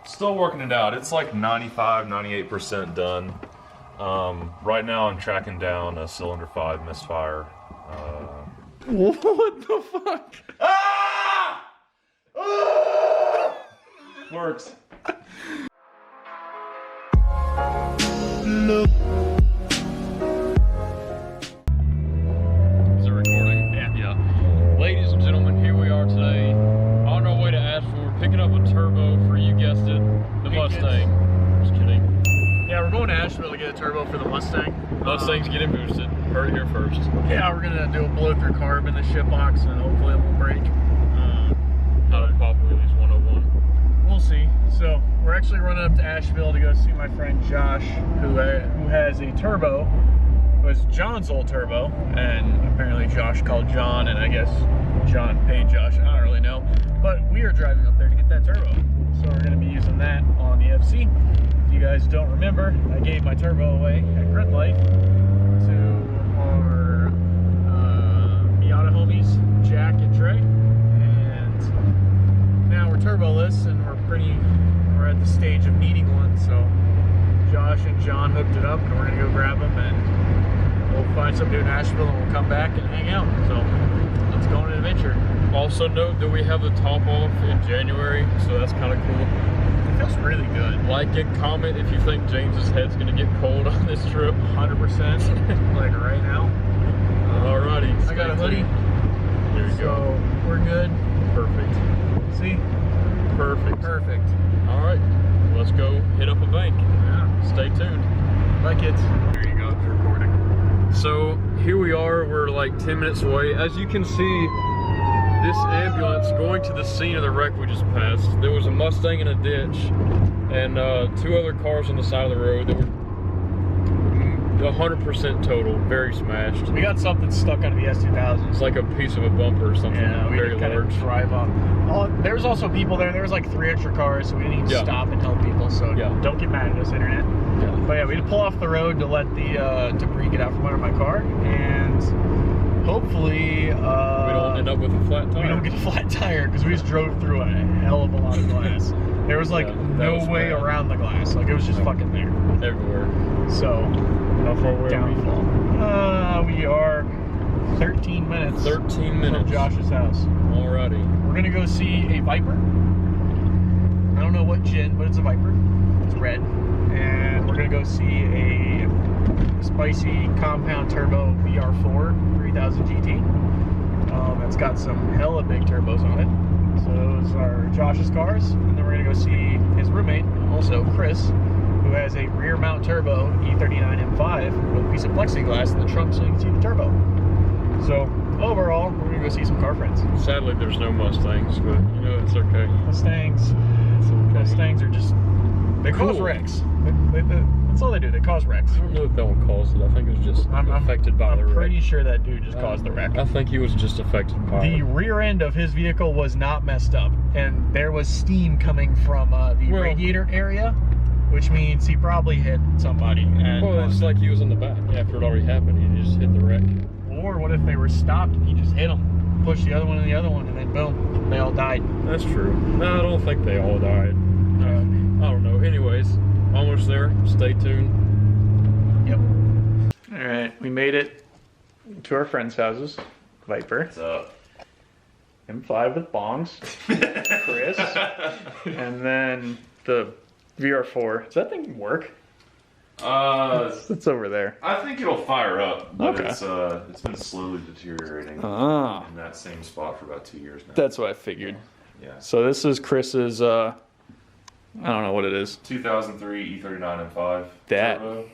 Still working it out. It's like 95, 98% done. Right now I'm tracking down a cylinder 5 misfire. What the fuck? Ah! Ah! Works. Look. Is it recording? Yeah. Ladies and gentlemen, here we are today on our way to Asheville. We're picking up a turbo for, you guessed it, the Mustang. Just kidding. Yeah, we're going to Asheville to get a turbo for the Mustang. Mustang's getting boosted. Heard it here first. Yeah, we're gonna do a blow through carb in the ship box, and hopefully it won't break. How to pop wheelies 101. We'll see. So we're actually running up to Asheville to go see my friend Josh, who has a turbo. It was John's old turbo, and apparently Josh called John, and I guess John paid Josh. I don't really know, but we are driving up there to get that turbo. So we're gonna be using that on the FC. If you guys don't remember, I gave my turbo away at Grid Life to our Miata homies, Jack and Trey, and now we're turboless, and we're at the stage of needing one. So Josh and John hooked it up, and we're gonna go grab them, and we'll find something to do in Asheville, and we'll come back and hang out. So let's go on an adventure. Also note that we have the top off in January, so that's kind of cool. It feels really good. Like and comment if you think James's head's gonna get cold on this trip. 100%, like right now. Alrighty. I got a hoodie. There you go. So we're good. Perfect. See? Perfect. Perfect. Alright, let's go hit up a bank. Yeah. Stay tuned. Bye, kids. There you go, it's recording. So here we are, we're like 10 minutes away. As you can see, this ambulance going to the scene of the wreck we just passed. There was a Mustang in a ditch and 2 other cars on the side of the road that were 100% total, very smashed. We got something stuck on the S2000. It's like a piece of a bumper or something, Yeah, we very did kind of large. drive up. Oh, there was also people there. There was like 3 extra cars, so we didn't even stop and help people. So don't get mad at us, internet. Yeah. But yeah, we had to pull off the road to let the debris get out from under my car, and hopefully We don't end up with a flat tire. we don't get a flat tire, because we just drove through a hell of a lot of glass. There was like no way bad. around the glass. Like it was just fucking there. Everywhere. So How far away are we? downfall. We are 13 minutes. 13 minutes. From Josh's house. Alrighty. We're gonna go see a Viper. I don't know what gen, but it's a Viper. It's red. And we're gonna go see a spicy compound turbo VR4 3000 GT. It's got some hella big turbos on it. So those are Josh's cars. And then we're gonna go see his roommate, also Chris, who has a rear mount turbo E39 M5 with a piece of plexiglass in the trunk so you can see the turbo. So overall, we're gonna go see some car friends. Sadly, there's no Mustangs, but you know, it's okay. Mustangs. Mustangs are just, they cause Cool. wrecks. That's all they do, they cause wrecks. I don't know if that one caused it. I think it was just affected by the I'm wreck. pretty sure that dude just caused the wreck. I think he was just affected by The it. rear end of his vehicle was not messed up, and there was steam coming from the radiator area, which means he probably hit somebody. And Well, it's like he was in the back after it already happened. He just hit the wreck. or what if they were stopped and he just hit them, pushed the other one and the other one, and then boom, they all died. That's true. No, I don't think they all died. I don't know. Anyways, almost there. Stay tuned. Yep. All right, we made it to our friends' houses. Viper. What's up? M5 with bongs. Chris. And then the VR4. Does that thing work? It's over there. I think it'll fire up, but Okay. it's been slowly deteriorating Ah. in that same spot for about 2 years now. That's what I figured. Yeah. So this is Chris's, I don't know what it is. 2003 E39 M5. That. Turbo.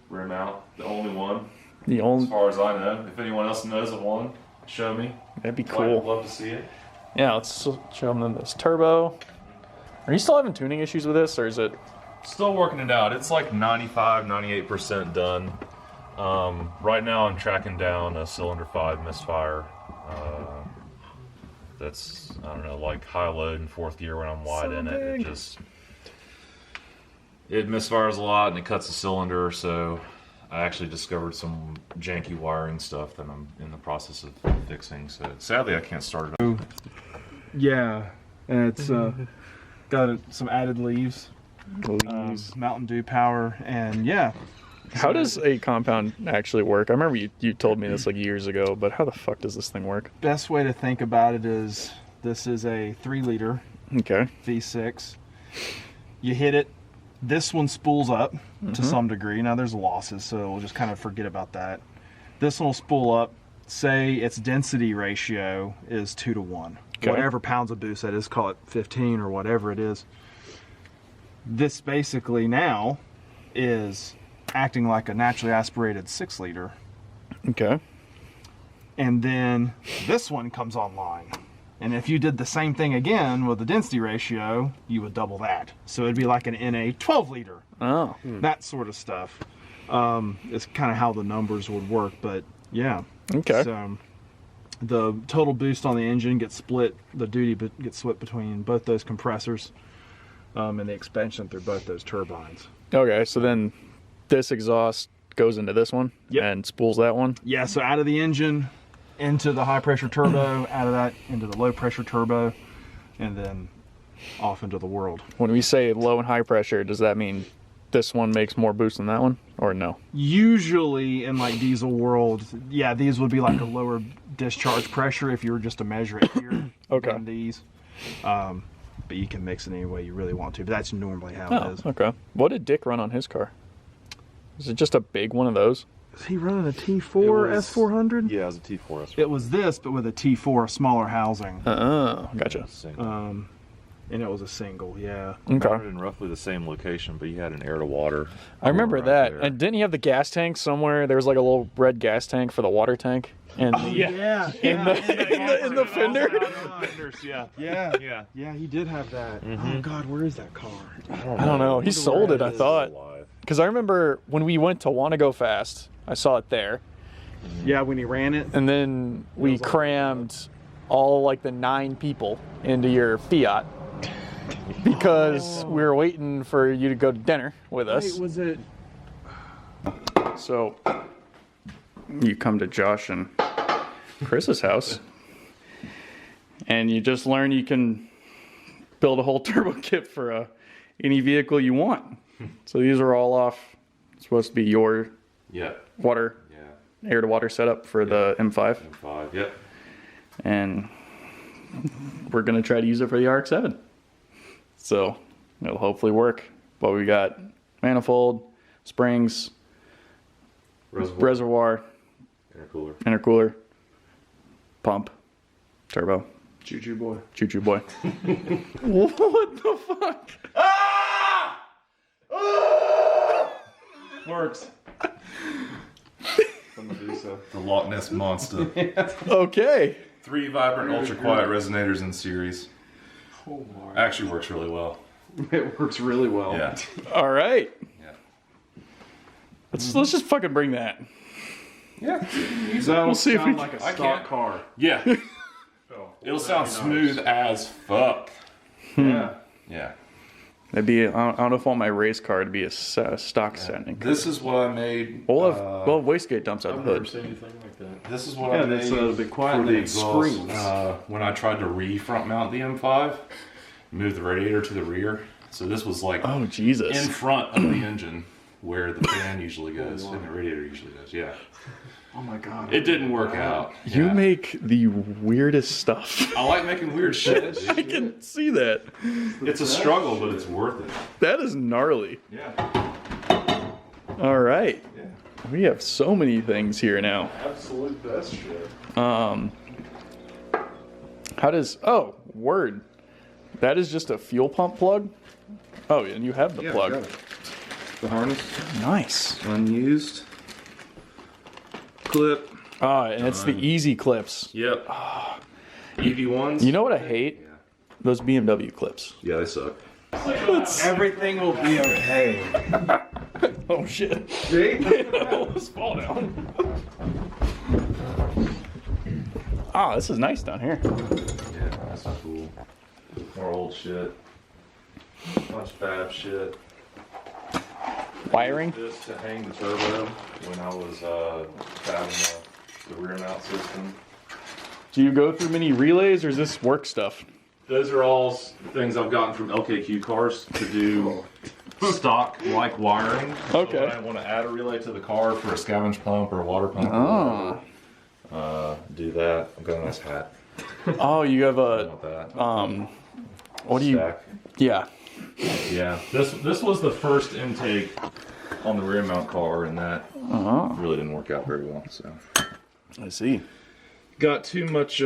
Rim out. The only one, The as only, far as I know. If anyone else knows of one, show me. that'd be I'd cool. love to see it. Yeah, let's show them this turbo. Are you still having tuning issues with this, or is it? Still working it out. It's like 95, 98% done. Right now I'm tracking down a cylinder 5 misfire. That's, I don't know, like high load in 4th gear when I'm wide in it. It misfires a lot and it cuts the cylinder, so I actually discovered some janky wiring stuff that I'm in the process of fixing. So sadly I can't start it up. Yeah, and it's got some added leaves, Mountain Dew power, and yeah. How does a compound actually work? I remember you told me this like years ago, but how the fuck does this thing work? Best way to think about it is this is a 3-liter V6. You hit it. This one spools up to some degree. Now there's losses, so we'll just kind of forget about that. This one will spool up. Say its density ratio is 2 to 1. Okay. Whatever pounds of boost that is, call it 15 or whatever it is. This basically now is acting like a naturally aspirated 6-liter. Okay. And then this one comes online. And if you did the same thing again with the density ratio, you would double that. So it'd be like an NA 12-liter. Oh. That sort of stuff. It's kind of how the numbers would work, but yeah. Okay. So the total boost on the engine gets split, the duty gets split between both those compressors and the expansion through both those turbines. Okay, so then this exhaust goes into this one and spools that one? Yeah, so out of the engine into the high pressure turbo, out of that into the low pressure turbo, and then off into the world. When we say low and high pressure, does that mean this one makes more boost than that one, or no? Usually in like diesel world, yeah, these would be like a lower discharge pressure if you were just to measure it here. Okay. Than these. But you can mix it any way you really want to, but that's normally how it is. Okay. What did Dick run on his car? Is it just a big one of those? Is he running a T4 S400? Yeah, it was a T4 S400. It was this, but with a T4, a smaller housing. Oh, gotcha. And it was a single, yeah. Okay. In roughly the same location, but you had an air to water. I remember right that. there. And didn't you have the gas tank somewhere? There was like a little red gas tank for the water tank. And In the fender. Yeah, he did have that. Oh God, where is that car? I don't know. He sold it, I thought. Because I remember when we went to Wanna Go Fast, I saw it there. Yeah, when he ran it. And then we crammed all like the 9 people into your Fiat because we were waiting for you to go to dinner with us. Wait, was it? So you come to Josh and Chris's house and you just learn you can build a whole turbo kit for any vehicle you want. So these are all off. It's supposed to be your water, air to water setup for the M5. M5, yep. And we're gonna try to use it for the RX7. So it'll hopefully work. But we got manifold, springs, reservoir, intercooler, pump, turbo. Choo-choo boy. Choo-choo boy. What the fuck? Works. The Loch Ness Monster. Okay. 3 vibrant, ultra quiet resonators in series. Oh my. Actually works really well. It works really well. Yeah. All right. Yeah. Let's just fucking bring that. Yeah. We'll see if we like a stock car. Yeah. It'll sound smooth as fuck. Yeah. Yeah. That'd be, I don't know if I want my race car to be a stock sounding. This is what I made. We'll have wastegate dumps out the hood. Anything like that. This is what I made be quiet for the exhaust. screams. When I tried to re-front mount the M5, move the radiator to the rear. So this was like Oh, Jesus. in front of the engine where the fan usually goes and the radiator usually goes. Yeah. Oh my God. It didn't work out. You Yeah. make the weirdest stuff. I like making weird shit. I can see that. It's a struggle, but it's worth it. That is gnarly. Yeah. All right. Yeah. We have so many things here now. Absolute best shit. How does, oh, word. That is just a fuel pump plug? Oh, and you have the plug. got it. The harness, Nice. unused. Clip. Ah, and it's the easy clips. Yep. EV1s. You know what I hate? Yeah. Those BMW clips. Yeah, they suck. Everything will be okay. Oh shit. See? Almost fall down. Ah, this is nice down here. Yeah, that's cool. More old shit. Bunch of fab shit. Wiring? This to hang the turbo when I was fabbing the rear mount system. Do you go through many relays or is this work stuff? Those are all things I've gotten from LKQ cars to do stock like wiring. Okay. So when I want to add a relay to the car for a scavenge pump or a water pump. Oh. Do that. I've got a nice hat. Oh, you have a About that. what do you? Stack. Yeah. Yeah. This was the first intake on the rear mount car, and that really didn't work out very well. So I see. got too much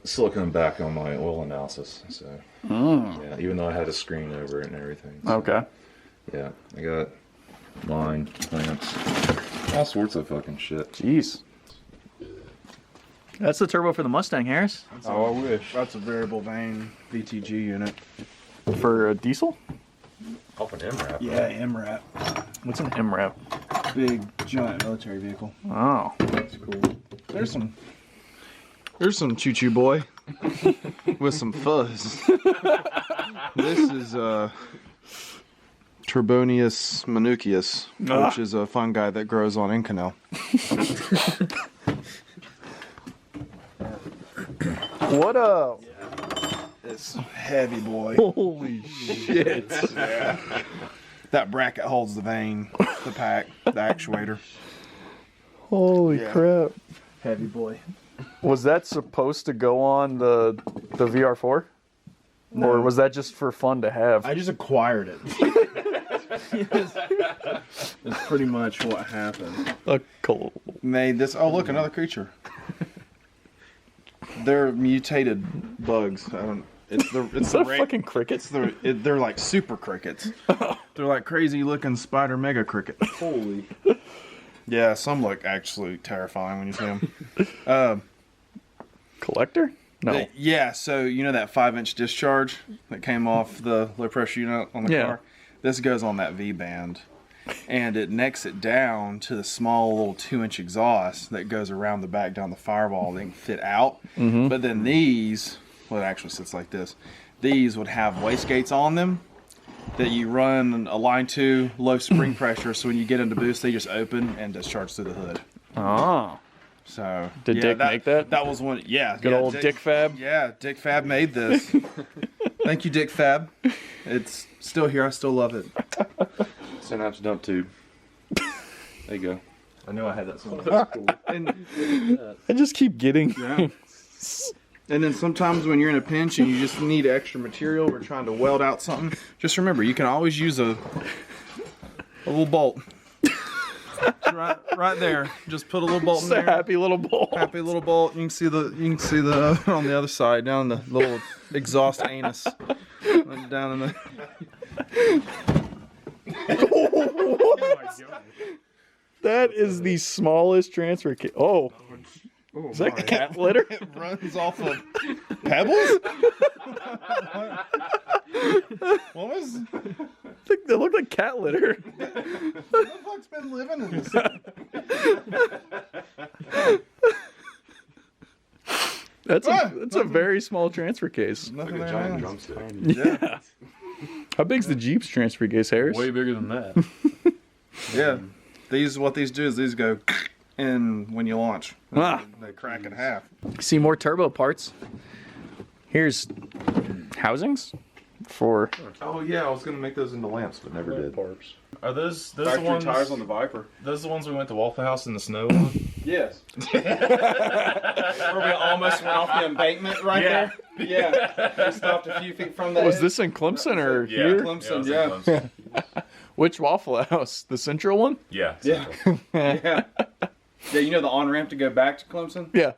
silicone back on my oil analysis. So yeah, even though I had a screen over it and everything. So, Okay. yeah, I got line clamps, all sorts of fucking shit. Jeez. That's the turbo for the Mustang, Harris. Oh, I wish. That's a variable vane VTG unit. For a diesel? Off an MRAP. Yeah, MRAP. What's an MRAP? Big, giant military vehicle. Oh. That's cool. There's some choo-choo boy with some fuzz. This is Turbonius manucius, which is a fungi that grows on Inconel. What a... It's heavy, boy. Holy shit. Yeah. That bracket holds the vane, the pack, the actuator. Holy crap. Heavy, boy. Was that supposed to go on the VR4? No. Or was that just for fun to have? I just acquired it. That's pretty much what happened. Cool. Made this. Oh, look, another creature. They're mutated bugs. I don't. It's the. It's Is that the a fucking cricket? they're like super crickets. They're like crazy looking spider mega cricket. Holy. Yeah, some look actually terrifying when you see them. Collector? No. Yeah, so you know that 5-inch discharge that came off the low pressure unit on the car? This goes on that V band. And it necks it down to the small little 2-inch exhaust that goes around the back down the firewall. They can fit out. Mm-hmm. But then these, well, it actually sits like this. These would have wastegates on them that you run a line to, low spring pressure. So when you get into boost, they just open and discharge through the hood. Oh. So Did Dick make that? That was one. Yeah. Good old Dick Fab? Yeah, Dick Fab made this. Thank you, Dick Fab. It's still here. I still love it. Synapse dump tube. There you go. I knew I had that somewhere. And, I just keep getting... yeah. And then sometimes when you're in a pinch and you just need extra material or trying to weld out something, just remember you can always use a little bolt. right there. Just put a little bolt in It's a there. happy little bolt. Happy little bolt. You can see the on the other side down the little exhaust anus. Down in the. What? That is the smallest transfer case. Oh. Is that cat litter? It runs off of pebbles? What was? They look like cat litter. What the fuck's been living in this? That's a very small transfer case. Nothing Like a there giant now. drumstick. Yeah. How big's the Jeep's transfer case, Harris? Way bigger than that. Yeah. What these do is these go in when you launch. Ah. They crack in half. See more turbo parts. Here's housings for... Oh yeah, I was gonna make those into lamps, but never did. Are those the Factory ones? tires on the Viper. Those the ones we went to Waffle House in the snow on? Yes. Where we almost went off the embankment right there. Yeah. We stopped a few feet from that. Was this in Clemson or here? Clemson, it was in Clemson. Which Waffle House? The Central one? Yeah. Yeah. Yeah. Yeah, you know the on-ramp to go back to Clemson? Yeah.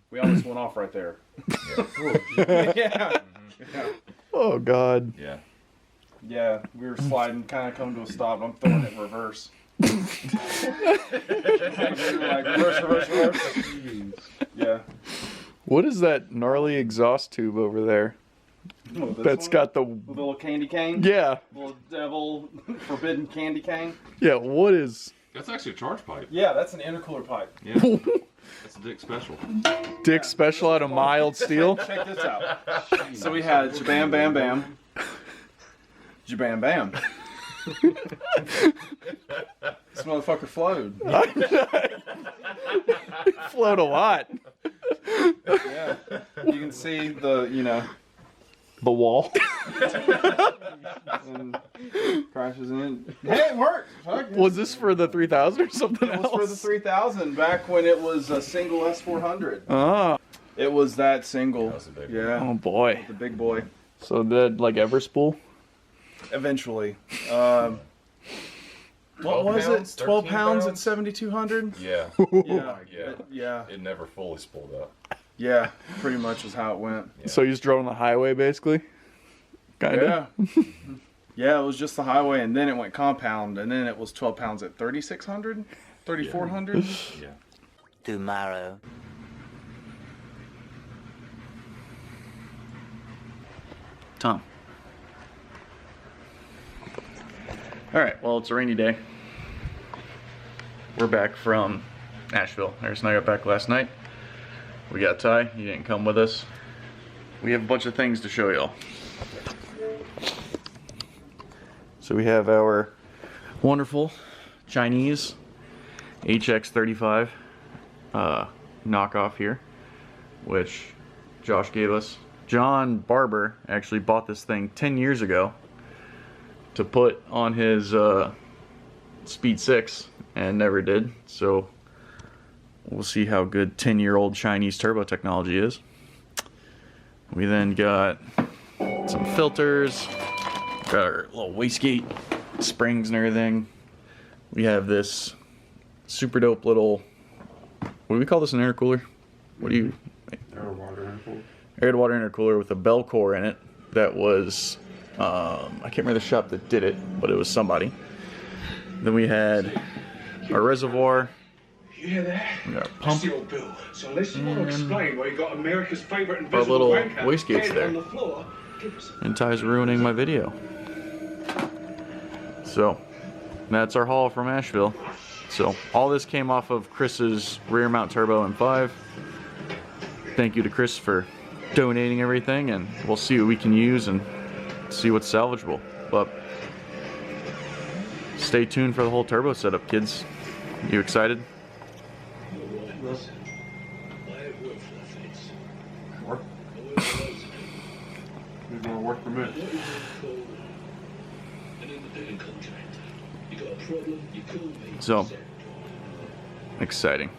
We almost went off right there. Yeah. Yeah. Oh, God. Yeah. Yeah, we were sliding, kind of coming to a stop, and I'm throwing it in reverse. Like, reverse. Yeah. What is that gnarly exhaust tube over there? Oh, this That's one? got the... With a little candy cane? Yeah. Little devil forbidden candy cane? Yeah, what is... That's actually a charge pipe. Yeah, that's an intercooler pipe. Yeah. That's a Dick Special. Dick Special out of mild steel? Check this out. So we had Jabam Bam Bam. Jabam Bam. This motherfucker flowed. Float a lot. Yeah. You can see the, the wall. And crashes in. Hey, it works. Was this for the 3000 or something It else? was for the 3000 back when it was a single S400. Ah. It was that single. That was a big one. Yeah. Oh boy. The big boy. So did like ever spool? Eventually. What was pounds, it? 12 13 pounds at pounds? 7200? Yeah. Yeah. Yeah. Yeah. It never fully spooled up. Yeah. Pretty much is how it went. So you just drove on the highway basically? Kinda? Yeah. Yeah, it was just the highway, and then it went compound, and then it was 12 pounds at 3600, 3400. Yeah. Tomorrow. Tom. Alright, well, it's a rainy day. We're back from Asheville. Harris and I got back last night. We got Ty. He didn't come with us. We have a bunch of things to show y'all. So we have our wonderful Chinese HX35 knockoff here, which Josh gave us. John Barber actually bought this thing 10 years ago to put on his Speed 6 and never did. So we'll see how good 10-year-old Chinese turbo technology is. We then got some filters, got our little wastegate springs and everything. We have this super dope little, what do we call this, an intercooler? What do you? Air to water intercooler. Air to water intercooler with a bell core in it that was, I can't remember the shop that did it, but it was somebody. Then we had our reservoir. You hear that? We got our That's pump. the old Bill. So unless you want to explain why you got America's favorite Our invisible little wanker wastegates dead there. on the floor, give us And Ty's ruining my video. So, that's our haul from Asheville. So, all this came off of Chris's rear mount turbo M5. Thank you to Chris for donating everything, and we'll see what we can use and see what's salvageable. But stay tuned for the whole turbo setup, kids. You excited? Need more work for me. So, exciting.